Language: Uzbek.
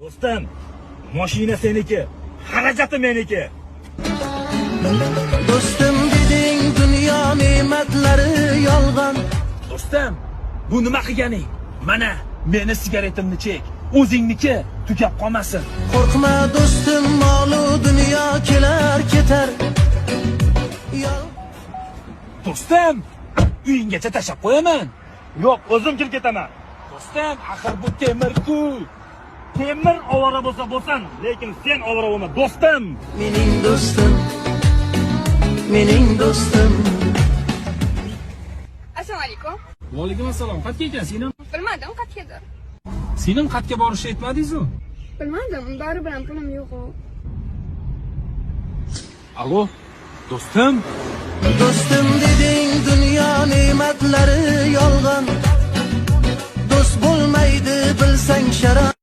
Do'stim, mashina seniki, xarajati meniki. Do'stim deding dunyo ne'matlari yolg'on. Do'stim, bu nima qilganing? Mana, meni sigaretimni chek. O'zingniki tugab qolmasin. Qo'rqma do'stim, molu dunyo kelar ketar. Do'stim, uyinggacha tashab qo'yaman. Yo'q, o'zim kirib ketaman. Do'stim, axir bu temir-ku. Temir ovora bo'lsa bo'lsin, lekin sen ovora bo'lma, do'stim. Mening do'stim, mening do'stim. Assalomu alaykum. Va alaykum assalom. Qayerga ekansiz? Bilmadim, qayergadir. Sening qayerga borishni aytmadingiz-ku? Bilmadim, bari bilan pulim yo'q. Alo, do'stim. Do'stim deding dunyo ne'matlari yolg'on. Do'st bo'lmaydi bilsang sharof.